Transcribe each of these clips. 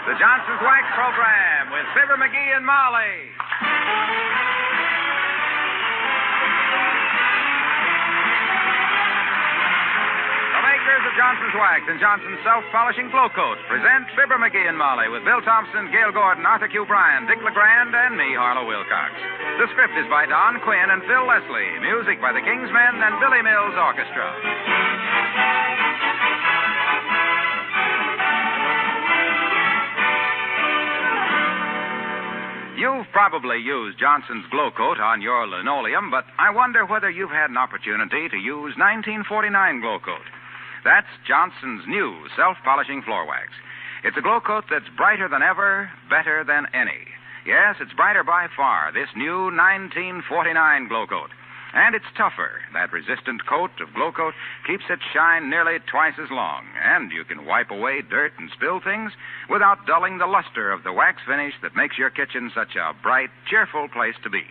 the Johnson's Wax Program with Fibber McGee and Molly. The makers of Johnson's Wax and Johnson's Self-Polishing Glow Coat present Fibber McGee and Molly with Bill Thompson, Gail Gordon, Arthur Q. Bryan, Dick LeGrand, and me, Harlow Wilcox. The script is by Don Quinn and Phil Leslie. Music by the Kingsmen and Billy Mills Orchestra. You've probably used Johnson's Glow Coat on your linoleum, but I wonder whether you've had an opportunity to use 1949 Glow Coat. That's Johnson's new self-polishing floor wax. It's a Glow Coat that's brighter than ever, better than any. Yes, it's brighter by far, this new 1949 Glow Coat. And it's tougher. That resistant coat of Glow Coat keeps its shine nearly twice as long. And you can wipe away dirt and spill things without dulling the luster of the wax finish that makes your kitchen such a bright, cheerful place to be.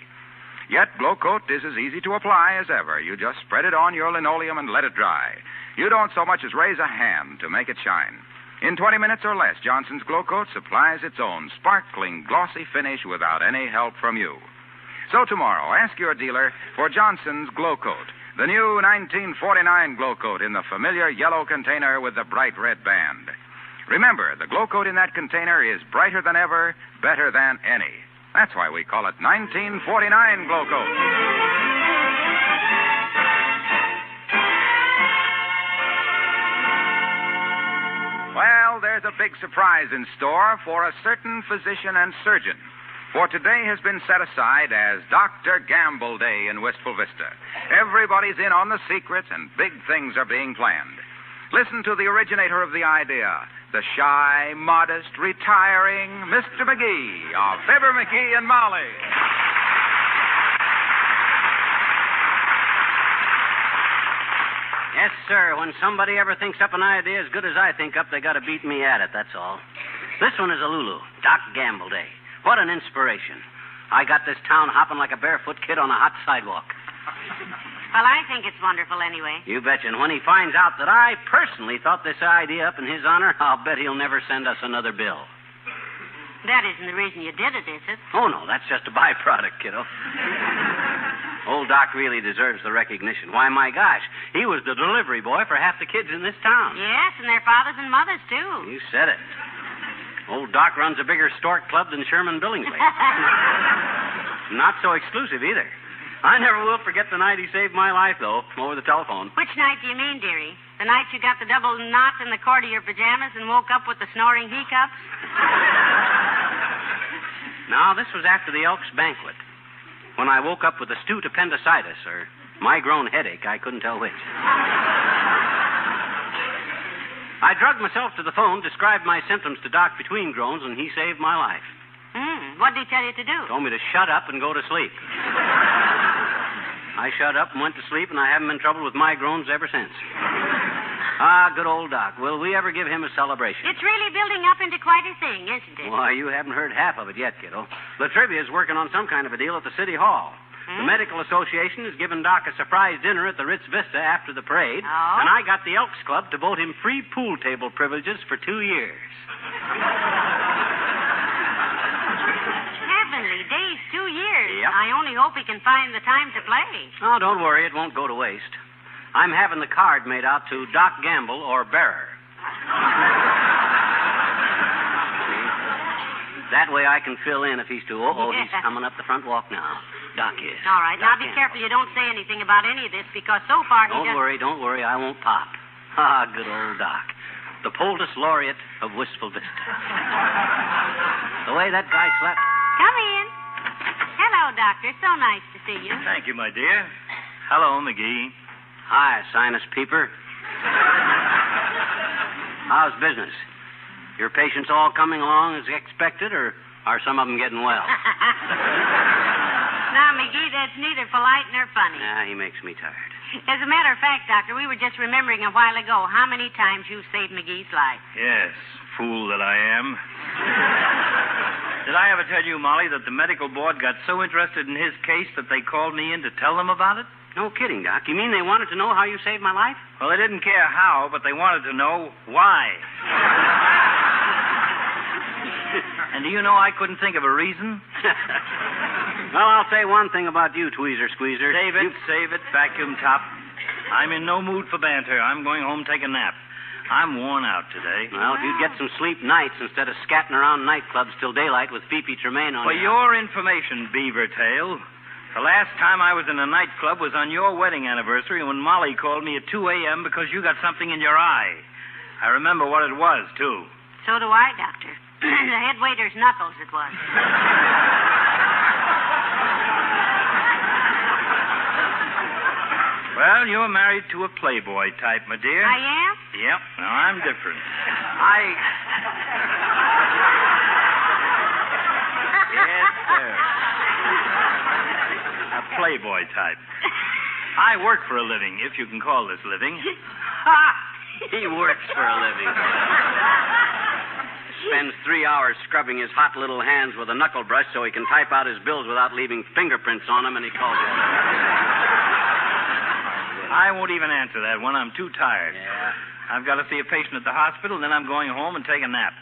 Yet Glow Coat is as easy to apply as ever. You just spread it on your linoleum and let it dry. You don't so much as raise a hand to make it shine. In 20 minutes or less, Johnson's Glow Coat supplies its own sparkling, glossy finish without any help from you. So tomorrow, ask your dealer for Johnson's Glow Coat, the new 1949 Glow Coat in the familiar yellow container with the bright red band. Remember, the Glow Coat in that container is brighter than ever, better than any. That's why we call it 1949 Glow Coat. Well, there's a big surprise in store for a certain physician and surgeon. For today has been set aside as Dr. Gamble Day in Wistful Vista. Everybody's in on the secret, and big things are being planned. Listen to the originator of the idea, the shy, modest, retiring Mr. McGee of Fibber McGee and Molly. Yes, sir. When somebody ever thinks up an idea as good as I think up, they got to beat me at it, that's all. This one is a Lulu, Doc Gamble Day. What an inspiration. I got this town hopping like a barefoot kid on a hot sidewalk. Well, I think it's wonderful anyway. You betcha. And when he finds out that I personally thought this idea up in his honor, I'll bet he'll never send us another bill. That isn't the reason you did it, is it? Oh, no, that's just a byproduct, kiddo. Old Doc really deserves the recognition. Why, my gosh, he was the delivery boy for half the kids in this town. Yes, and their fathers and mothers, too. You said it. Old Doc runs a bigger stork club than Sherman Billingsley. Not so exclusive, either. I never will forget the night he saved my life, though, over the telephone. Which night do you mean, dearie? The night you got the double knot in the cord of your pajamas and woke up with the snoring hiccups? No, this was after the Elks banquet, when I woke up with astute appendicitis, or migraine headache, I couldn't tell which. I drugged myself to the phone, described my symptoms to Doc between groans, and he saved my life. What did he tell you to do? Told me to shut up and go to sleep. I shut up and went to sleep, and I haven't been troubled with migraines ever since. Ah, good old Doc. Will we ever give him a celebration? It's really building up into quite a thing, isn't it? Why, you haven't heard half of it yet, kiddo. La Trivia's working on some kind of a deal at the City Hall. The Medical Association has given Doc a surprise dinner at the Ritz Vista after the parade, and I got the Elks Club to vote him free pool table privileges for 2 years. Heavenly days, 2 years. Yep. I only hope he can find the time to play. Oh, don't worry, it won't go to waste. I'm having the card made out to Doc Gamble or Bearer. That way I can fill in if he's too... Oh, he's coming up the front walk now. Doc is. All right, Doc now be careful you don't say anything about any of this, because so far he Don't worry, I won't pop. Ah, good old Doc. The poultice laureate of Wistful Vista. The way that guy slept... Come in. Hello, Doctor. So nice to see you. Thank you, my dear. Hello, McGee. Hi, Sinus Peeper. How's business? Your patients all coming along as expected, or are some of them getting well? Now, McGee, that's neither polite nor funny. Yeah, he makes me tired. As a matter of fact, Doctor, we were just remembering a while ago how many times you've saved McGee's life. Yes, fool that I am. Did I ever tell you, Molly, that the medical board got so interested in his case that they called me in to tell them about it? No kidding, Doc. You mean they wanted to know how you saved my life? Well, they didn't care how, but they wanted to know why. do you know I couldn't think of a reason? Well, I'll say one thing about you, Tweezer Squeezer. Save it, vacuum top. I'm in no mood for banter. I'm going home to take a nap. I'm worn out today. Well, if you'd get some sleep nights instead of scatting around nightclubs till daylight with Phoebe Tremaine on For your information, Beaver Tail, the last time I was in a nightclub was on your wedding anniversary when Molly called me at 2 a.m. because you got something in your eye. I remember what it was, too. So do I, Doctor. The head waiter's knuckles, it was. Well, you're married to a playboy type, my dear. I am? Yep. Now, I'm different. Yes, sir. A playboy type. I work for a living, if you can call this living. He works for a living. Spends 3 hours scrubbing his hot little hands with a knuckle brush so he can type out his bills without leaving fingerprints on them, and he calls it. I won't even answer that one. I'm too tired. Yeah. I've got to see a patient at the hospital, and then I'm going home and take a nap.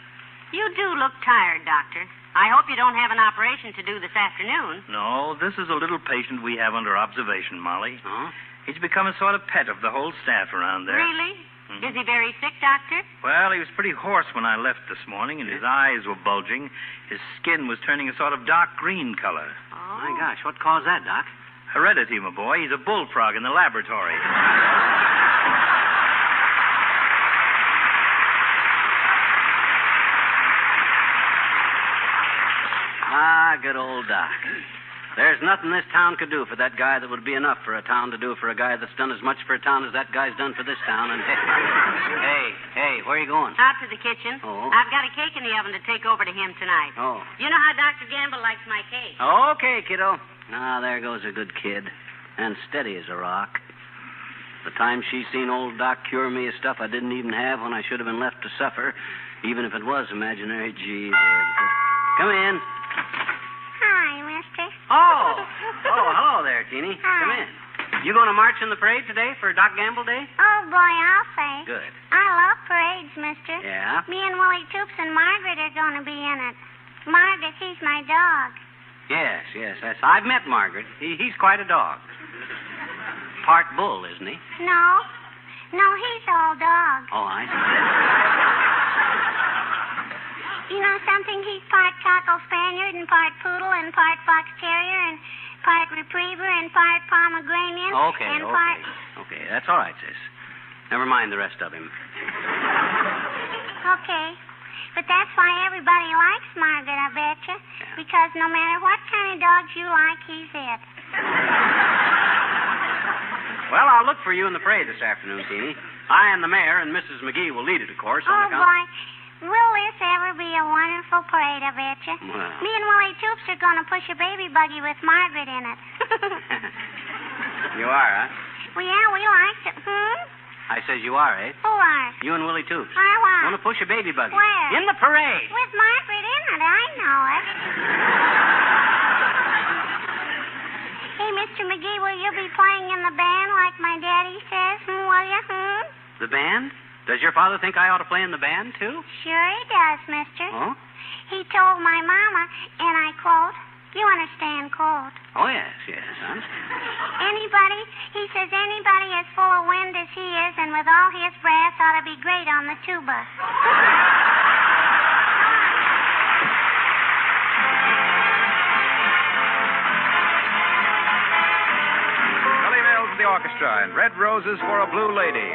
You do look tired, Doctor. I hope you don't have an operation to do this afternoon. No, this is a little patient we have under observation, Molly. Huh? He's become a sort of pet of the whole staff around there. Really? Mm-hmm. Is he very sick, Doctor? Well, he was pretty hoarse when I left this morning, and his eyes were bulging. His skin was turning a sort of dark green color. Oh. My gosh, what caused that, Doc? Heredity, my boy. He's a bullfrog in the laboratory. Ah, good old Doc. There's nothing this town could do for that guy that would be enough for a town to do for a guy that's done as much for a town as that guy's done for this town. And hey, where are you going? Out to the kitchen. Oh. I've got a cake in the oven to take over to him tonight. Oh. You know how Dr. Gamble likes my cake. Okay, kiddo. Ah, there goes a good kid. And steady as a rock. The time she's seen old Doc cure me of stuff I didn't even have when I should have been left to suffer, even if it was imaginary. Gee, come in. Hi, mister. Oh, hello there, Teeny. Hi. Come in. You going to march in the parade today for Doc Gamble Day? Oh, boy, I'll say. Good. I love parades, mister. Yeah? Me and Willie Toops and Margaret are going to be in it. Margaret, he's my dog. Yes. I've met Margaret. He's quite a dog. Part bull, isn't he? No, he's all dog. Oh, I see. You know something? He's part Cockle Spaniel and part Poodle and part Fox Terrier and part Retriever and part Pomegranate. Okay. And part... Okay, that's all right, sis. Never mind the rest of him. Okay. But that's why everybody likes Margaret, I betcha. Yeah. Because no matter what kind of dogs you like, he's it. Well, I'll look for you in the parade this afternoon, Teeny. I and the mayor and Mrs. McGee will lead it, of course. Oh, boy. Will this ever be a wonderful parade, I betcha? Well. Me and Willie Toops are going to push a baby buggy with Margaret in it. You are, huh? Well, yeah, we liked it. I says you are, eh? Who are? You and Willie Toops. I what? Want to push a baby buggy? Where? In the parade. With Margaret in it, I know it. Hey, Mr. McGee, will you be playing in the band like my daddy says? Will you? The band? Does your father think I ought to play in the band, too? Sure he does, mister. Oh? He told my mama, and I quote, you understand, quote, Oh, yes, son. he says anybody as full of wind as he is and with all his brass ought to be great on the tuba. Billy Mills and the orchestra and Red Roses for a Blue Lady.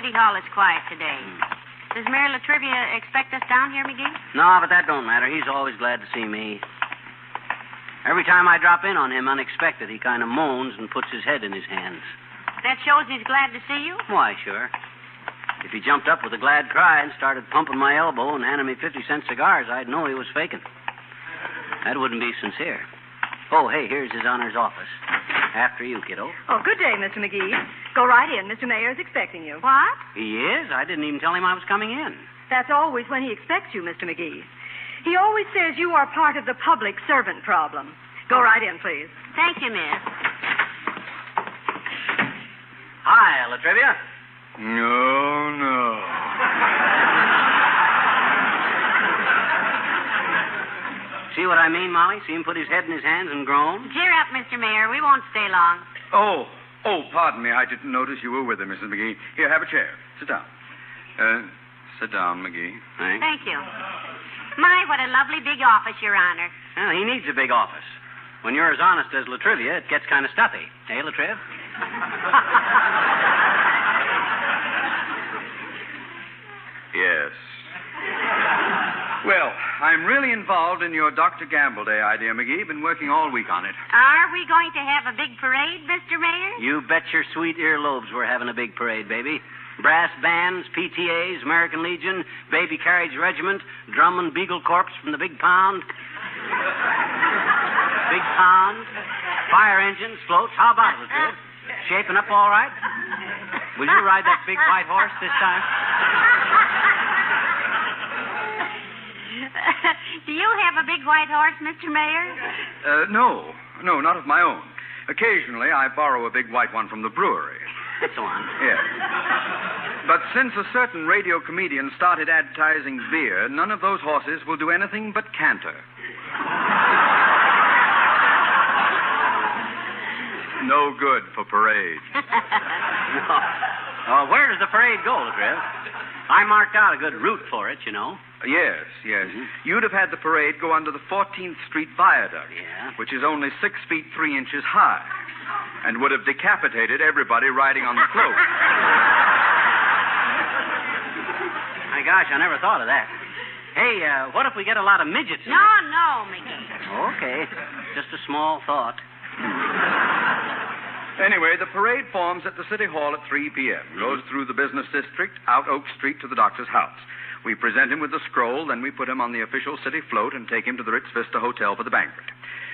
City Hall is quiet today. Does Mayor Latrivia expect us down here, McGee? No, but that don't matter. He's always glad to see me. Every time I drop in on him unexpected, he kind of moans and puts his head in his hands. That shows he's glad to see you? Why, sure. If he jumped up with a glad cry and started pumping my elbow and handing me 50-cent cigars, I'd know he was faking. That wouldn't be sincere. Oh, hey, here's his honor's office. After you, kiddo. Oh, good day, Mr. McGee. Go right in. Mr. Mayor's expecting you. What? He is? I didn't even tell him I was coming in. That's always when he expects you, Mr. McGee. He always says you are part of the public servant problem. Go right in, please. Thank you, miss. Hi, Latrivia. No. See what I mean, Molly? See him put his head in his hands and groan? Cheer up, Mr. Mayor. We won't stay long. Oh, pardon me. I didn't notice you were with him, Mrs. McGee. Here, have a chair. Sit down. Sit down, McGee. Thanks. Thank you. My, what a lovely big office, Your Honor. Well, he needs a big office. When you're as honest as Latrivia, it gets kind of stuffy. Hey, Latriv? Yes. Well, I'm really involved in your Dr. Gamble Day idea, McGee. Been working all week on it. Are we going to have a big parade, Mr. Mayor? You bet your sweet earlobes we're having a big parade, baby. Brass bands, PTAs, American Legion, Baby Carriage Regiment, Drum and Beagle Corps from the Big Pound. Big Pound. Fire engines, floats. How about it, Latriv? Shaping up all right? Will you ride that big white horse this time? Do you have a big white horse, Mr. Mayor? No, not of my own. Occasionally, I borrow a big white one from the brewery. So on. Yes. But since a certain radio comedian started advertising beer, none of those horses will do anything but canter. No good for parades. Where does the parade go, Latriv? I marked out a good route for it, you know. Yes. Mm-hmm. You'd have had the parade go under the 14th Street Viaduct, which is only 6 feet 3 inches high, and would have decapitated everybody riding on the float. My gosh, I never thought of that. Hey, what if we get a lot of midgets in it? No, McGee. Okay, just a small thought. Anyway, the parade forms at the City Hall at 3 p.m., goes through the business district, out Oak Street to the doctor's house. We present him with the scroll, then we put him on the official city float and take him to the Ritz Vista Hotel for the banquet.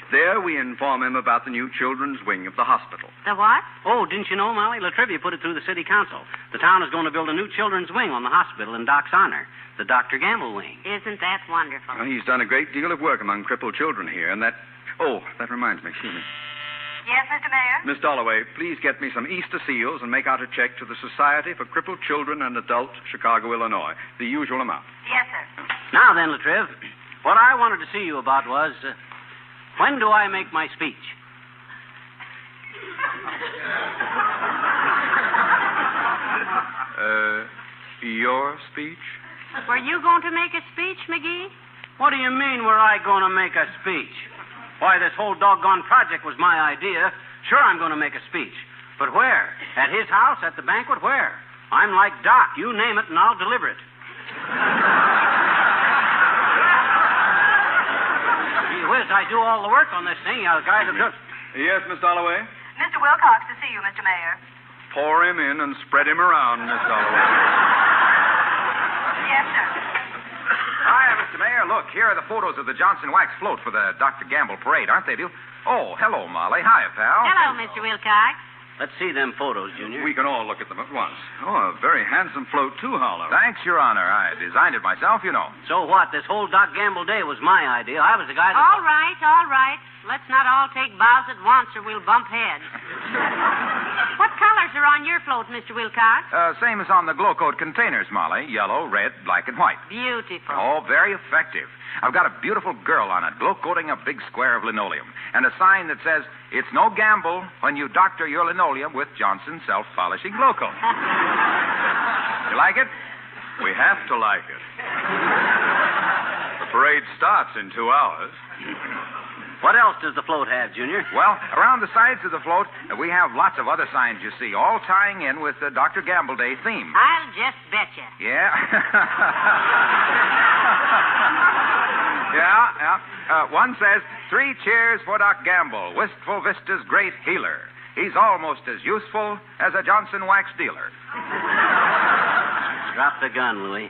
There we inform him about the new children's wing of the hospital. The what? Oh, didn't you know, Molly? Latrivia put it through the city council. The town is going to build a new children's wing on the hospital in Doc's honor, the Dr. Gamble wing. Isn't that wonderful? Well, he's done a great deal of work among crippled children here, and that... Oh, that reminds me. Excuse me. Yes, Mr. Mayor? Miss Dalloway, please get me some Easter seals and make out a check to the Society for Crippled Children and Adults, Chicago, Illinois. The usual amount. Yes, sir. Now then, Latriv, what I wanted to see you about was, when do I make my speech? Your speech? Were you going to make a speech, McGee? What do you mean, were I going to make a speech? Why, this whole doggone project was my idea. Sure, I'm going to make a speech. But where? At his house? At the banquet? Where? I'm like Doc. You name it, and I'll deliver it. Gee whiz, I do all the work on this thing. You guys have just... Yes, Miss Dalloway? Mr. Wilcox to see you, Mr. Mayor. Pour him in and spread him around, Miss Dalloway. Yes, sir. Hi, Mr. Mayor. Look, here are the photos of the Johnson Wax float for the Dr. Gamble parade, aren't they, Bill? Oh, hello, Molly. Hi, pal. Hello, Mr. Wilcox. Let's see them photos, Junior. We can all look at them at once. Oh, a very handsome float, too, Harlow. Thanks, Your Honor. I designed it myself, you know. So what? This whole Doc Gamble Day was my idea. I was the guy that... All right. Let's not all take bows at once or we'll bump heads. What colors are on your float, Mr. Wilcox? Same as on the glow coat containers, Molly. Yellow, red, black, and white. Beautiful. Oh, very effective. I've got a beautiful girl on it, glow coating a big square of linoleum, and a sign that says, "It's no gamble when you doctor your linoleum with Johnson self-polishing glow coat." You like it? We have to like it. The parade starts in 2 hours. What else does the float have, Junior? Well, around the sides of the float, we have lots of other signs, you see, all tying in with the Dr. Gamble Day theme. I'll just bet you. Yeah. Yeah. One says, 3 cheers for Doc Gamble, Wistful Vista's great healer. He's almost as useful as a Johnson wax dealer. Drop the gun, Louie.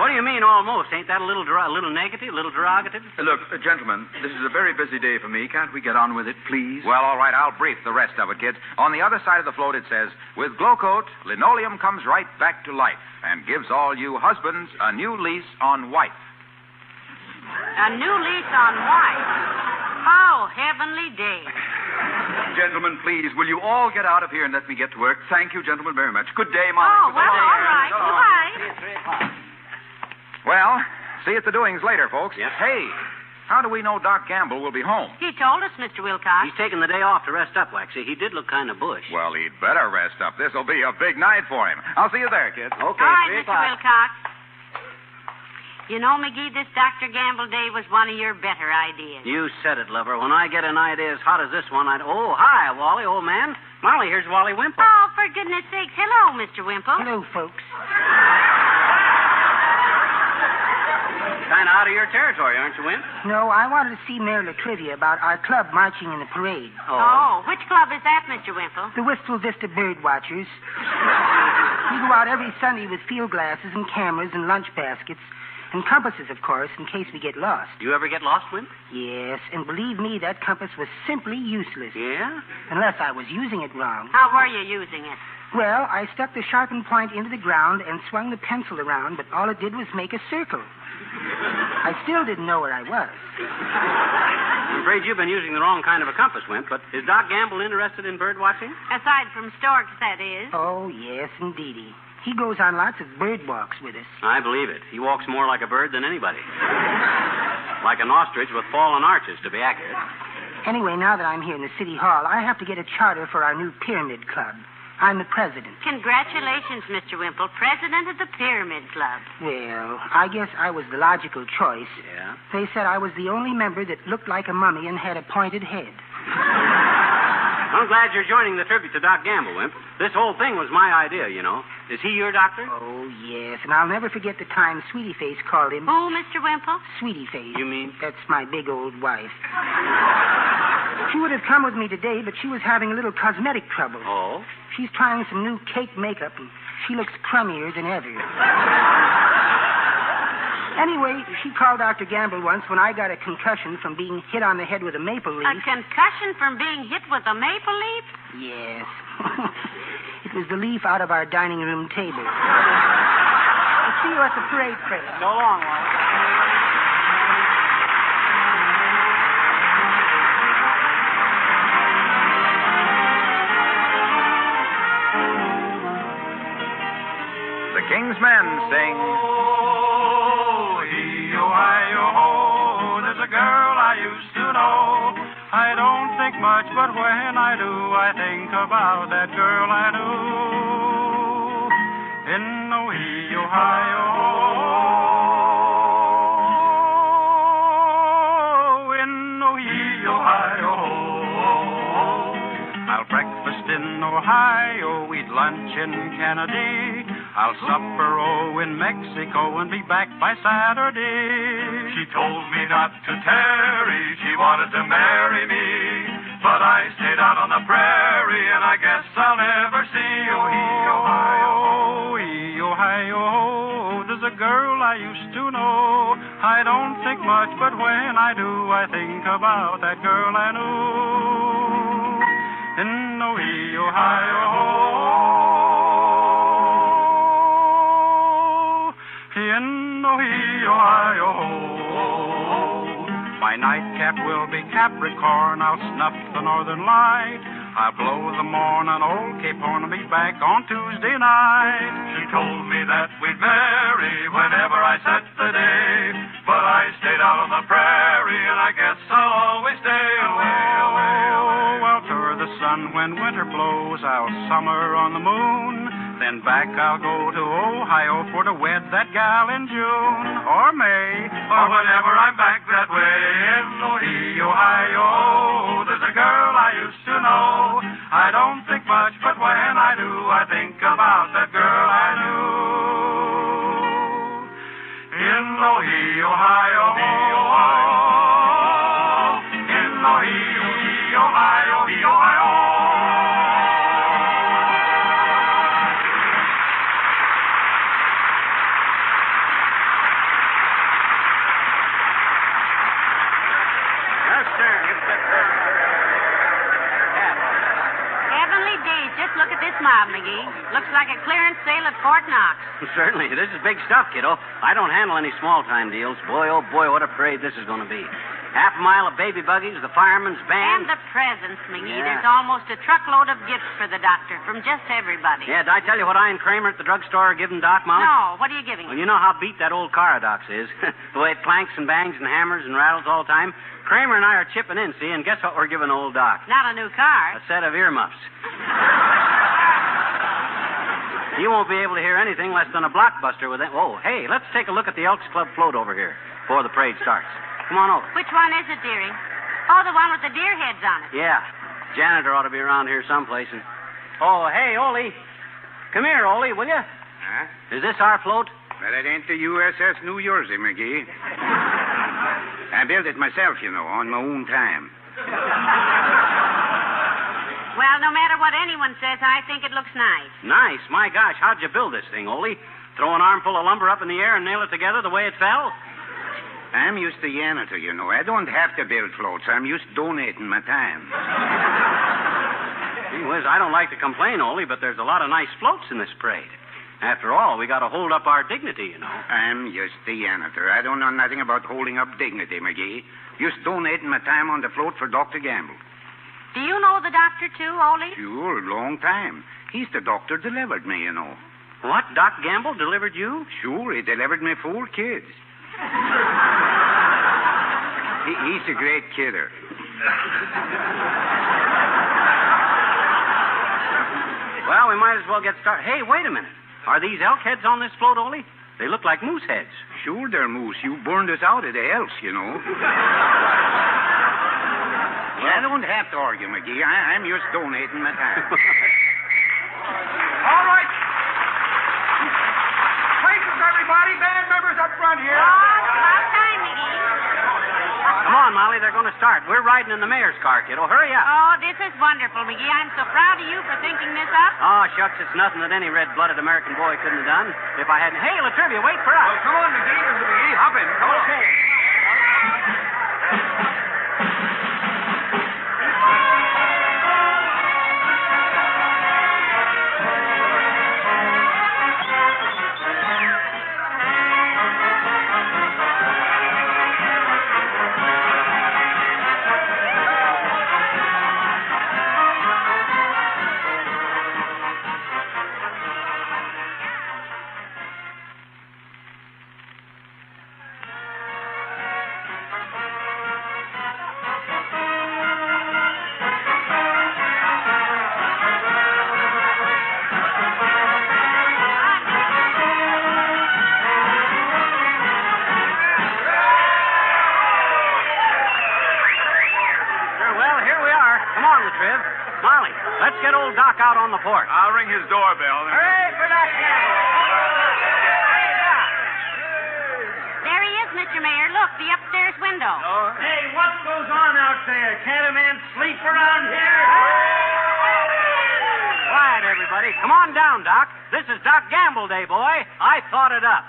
What do you mean, almost? Ain't that a little negative, a little derogative? Look, gentlemen, this is a very busy day for me. Can't we get on with it, please? Well, all right, I'll brief the rest of it, kids. On the other side of the float, it says, with Glow Coat, linoleum comes right back to life and gives all you husbands a new lease on wife. A new lease on wife? Oh, heavenly day. Gentlemen, please, will you all get out of here and let me get to work? Thank you, gentlemen, very much. Good day, Molly. Oh, Good well, day. all right. Goodbye. See you at 3 o'clock. Well, see you at the doings later, folks. Yep. Hey, how do we know Doc Gamble will be home? He told us, Mr. Wilcox. He's taking the day off to rest up, Waxy. He did look kind of bush. Well, he'd better rest up. This'll be a big night for him. I'll see you there, kids. Okay, All right, 3 Mr. o'clock. Wilcox. You know, McGee, this Dr. Gamble Day was one of your better ideas. You said it, lover. When I get an idea as hot as this one, Oh, hi, Wally, old man. Molly, here's Wally Wimple. Oh, for goodness sakes. Hello, Mr. Wimple. Hello, folks. Kind of out of your territory, aren't you, Wimp? No, I wanted to see Mayor Latrivia about our club marching in the parade. Oh, which club is that, Mr. Wimple? The Wistful Vista Bird Watchers. We go out every Sunday with field glasses and cameras and lunch baskets. And compasses, of course, in case we get lost. You ever get lost, Wimp? Yes, and believe me, that compass was simply useless. Yeah? Unless I was using it wrong. How were you using it? Well, I stuck the sharpened point into the ground and swung the pencil around, but all it did was make a circle. I still didn't know where I was. I'm afraid you've been using the wrong kind of a compass, Wimp, but is Doc Gamble interested in bird watching? Aside from storks, that is. Oh, yes, indeedy. He goes on lots of bird walks with us. I believe it. He walks more like a bird than anybody. Like an ostrich with fallen arches, to be accurate. Anyway, now that I'm here in the city hall, I have to get a charter for our new Pyramid Club. I'm the president. Congratulations, Mr. Wimple, president of the Pyramid Club. Well, I guess I was the logical choice. Yeah? They said I was the only member that looked like a mummy and had a pointed head. I'm glad you're joining the tribute to Doc Gamble, Wimp. This whole thing was my idea, you know. Is he your doctor? Oh, yes, and I'll never forget the time Sweetie Face called him. Who, Mr. Wimple? Sweetie Face. You mean? That's my big old wife. She would have come with me today, but she was having a little cosmetic trouble. Oh? She's trying some new cake makeup, and she looks crummier than ever. Anyway, she called Dr. Gamble once when I got a concussion from being hit on the head with a maple leaf. A concussion from being hit with a maple leaf? Yes. It was the leaf out of our dining room table. I'll see you at the parade, Fred. So long, Wally. The King's Men sing... There's a girl I used to know. I don't think much, but when I do, I think about that girl I knew. In Ohio, in Ohio. I'll breakfast in Ohio, eat lunch in Kennedy. I'll supper, in Mexico and be back by Saturday. She told me not to tarry, she wanted to marry me. But I stayed out on the prairie, and I guess I'll never see Ohio. Ohio, there's a girl I used to know. I don't think much, but when I do, I think about that girl I knew. In Ohio. In Ohio. My nightcap will be Capricorn. I'll snuff the northern light. I'll blow the morn on old Cape Horn and be back on Tuesday night. She told me that we'd marry whenever I set the day. But I stayed out on the prairie, and I guess I'll always stay away, away, away. I'll tour the sun when winter blows. I'll summer on the moon. Then and back I'll go to Ohio for to wed that gal in June or May, or whenever I'm back that way. In Ohio, there's a girl I used to know. I don't think much, but when I do, I think about that girl I knew. In Ohio, in Ohio, Ohio. Just look at this mob, McGee. Looks like a clearance sale at Fort Knox. Certainly. This is big stuff, kiddo. I don't handle any small-time deals. Boy, oh boy, what a parade this is going to be. Half a mile of baby buggies, the fireman's band. And the presents, McGee. Yeah. There's almost a truckload of gifts for the doctor from just everybody. Yeah, did I tell you what I and Kramer at the drugstore are giving Doc, Molly? No, what are you giving Well, him? you know how beat that old car of Doc's is. The way it clanks and bangs and hammers and rattles all the time. Kramer and I are chipping in, see, and guess what we're giving old Doc? Not a new car. A set of earmuffs. He won't be able to hear anything less than a blockbuster with it. Oh, hey, let's take a look at the Elks Club float over here before the parade starts. Come on over. Which one is it, dearie? Oh, the one with the deer heads on it. Yeah. Janitor ought to be around here someplace. And... Oh, hey, Ole. Come here, Ole, will you? Huh? Is this our float? Well, it ain't the USS New Jersey, McGee. I built it myself, you know, on my own time. Well, no matter what anyone says, I think it looks nice. Nice. My gosh, how'd you build this thing, Ole? Throw an armful of lumber up in the air and nail it together the way it fell? I'm used to janitor, you know. I don't have to build floats. I'm used to donating my time. Gee whiz, I don't like to complain, Ole, but there's a lot of nice floats in this parade. After all, we got to hold up our dignity, you know. I'm just the janitor. I don't know nothing about holding up dignity, McGee. Just donating my time on the float for Dr. Gamble. Do you know the doctor, too, Ole? Sure, long time. He's the doctor delivered me, you know. What? Doc Gamble delivered you? Sure, he delivered me 4 kids. He's a great kidder. Well, we might as well get started. Hey, wait a minute. Are these elk heads on this float, Ole? They look like moose heads. Sure, they're moose. You burned us out of the else, you know. I don't have to argue, McGee. I'm just donating my time. All right. Places, everybody. Band members up front here. About time, McGee. Come on, Molly. They're going to start. We're riding in the mayor's car, kiddo. Hurry up. Oh, this is wonderful, McGee. I'm so proud of you for thinking this up. Oh, shucks. It's nothing that any red-blooded American boy couldn't have done. If I hadn't... Hey, Latrivia, wait for us. Well, come on, McGee. Mr. McGee, hop in. Come on. Okay. Molly, let's get old Doc out on the porch. I'll ring his doorbell. Hooray for Doc Gamble. Hey, Doc. There he is, Mr. Mayor. Look, the upstairs window. Hey, what goes on out there? Can't a man sleep around here? Quiet, everybody. Come on down, Doc. This is Doc Gamble Day, boy. I thought it up.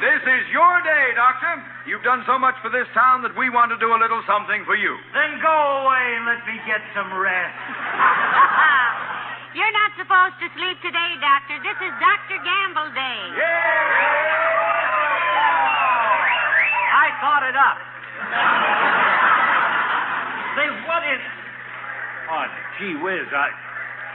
This is your day, Doctor. You've done so much for this town that we want to do a little something for you. Then go away and let me get some rest. You're not supposed to sleep today, Doctor. This is Dr. Gamble Day. I thought it up. Say, what is... Oh, gee whiz,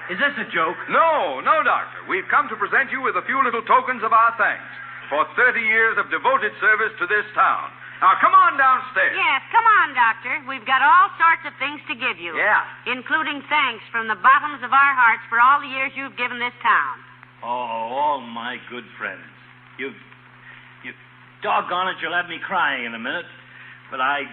is this a joke? No, Doctor. We've come to present you with a few little tokens of our thanks for 30 years of devoted service to this town. Now, come on downstairs. Yes, come on, Doctor. We've got all sorts of things to give you. Yeah. Including thanks from the bottoms of our hearts for all the years you've given this town. Oh, all my good friends. You doggone it, you'll have me crying in a minute. But I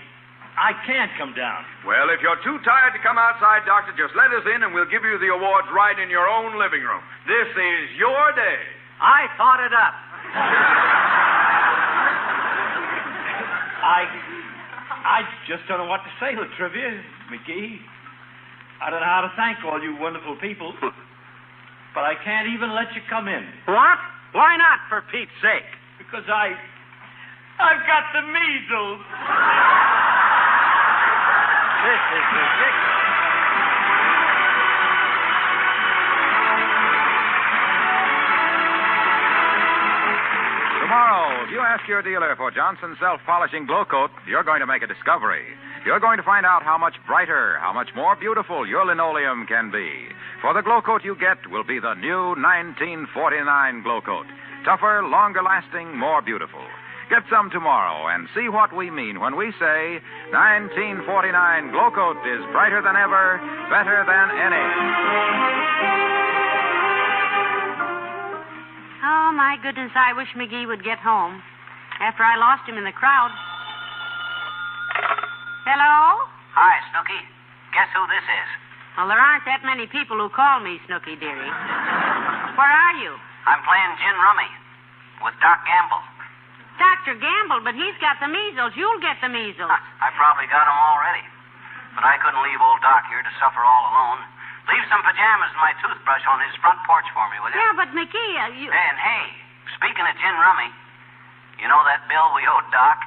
can't come down. Well, if you're too tired to come outside, Doctor, just let us in and we'll give you the awards right in your own living room. This is your day. I thought it up. I just don't know what to say, Latrivia, McGee. I don't know how to thank all you wonderful people. But I can't even let you come in. What? Why not, for Pete's sake? Because I've got the measles. This is ridiculous. Tomorrow, if you ask your dealer for Johnson's self-polishing glow coat, you're going to make a discovery. You're going to find out how much brighter, how much more beautiful your linoleum can be. For the glow coat you get will be the new 1949 glow coat. Tougher, longer lasting, more beautiful. Get some tomorrow and see what we mean when we say 1949 glow coat is brighter than ever, better than any. Oh, my goodness, I wish McGee would get home. After I lost him in the crowd. Hello? Hi, Snooky. Guess who this is? Well, there aren't that many people who call me Snooky, dearie. Where are you? I'm playing gin rummy with Doc Gamble. Dr. Gamble, but he's got the measles. You'll get the measles. I probably got 'em already. But I couldn't leave old Doc here to suffer all alone. Leave some pajamas and my toothbrush on his front porch for me, will you? Yeah, but McGee, you... And, hey, speaking of gin rummy, you know that bill we owed Doc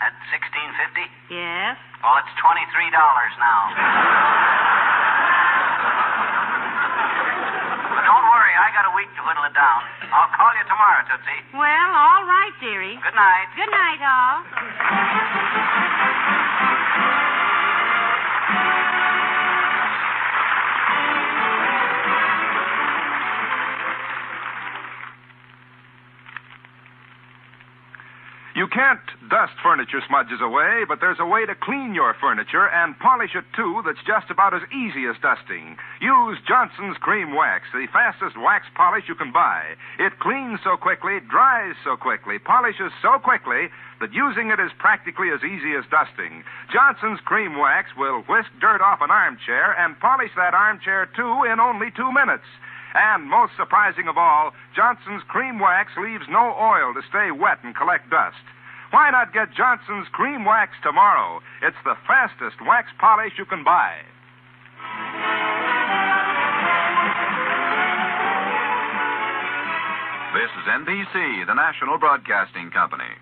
at $16.50? Yes? Well, it's $23 now. But don't worry, I got a week to whittle it down. I'll call you tomorrow, Tootsie. Well, all right, dearie. Good night. Good night, all. You can't dust furniture smudges away, but there's a way to clean your furniture and polish it, too, that's just about as easy as dusting. Use Johnson's Cream Wax, the fastest wax polish you can buy. It cleans so quickly, dries so quickly, polishes so quickly that using it is practically as easy as dusting. Johnson's Cream Wax will whisk dirt off an armchair and polish that armchair, too, in only 2 minutes. And most surprising of all, Johnson's Cream Wax leaves no oil to stay wet and collect dust. Why not get Johnson's Cream Wax tomorrow? It's the fastest wax polish you can buy. This is NBC, the National Broadcasting Company.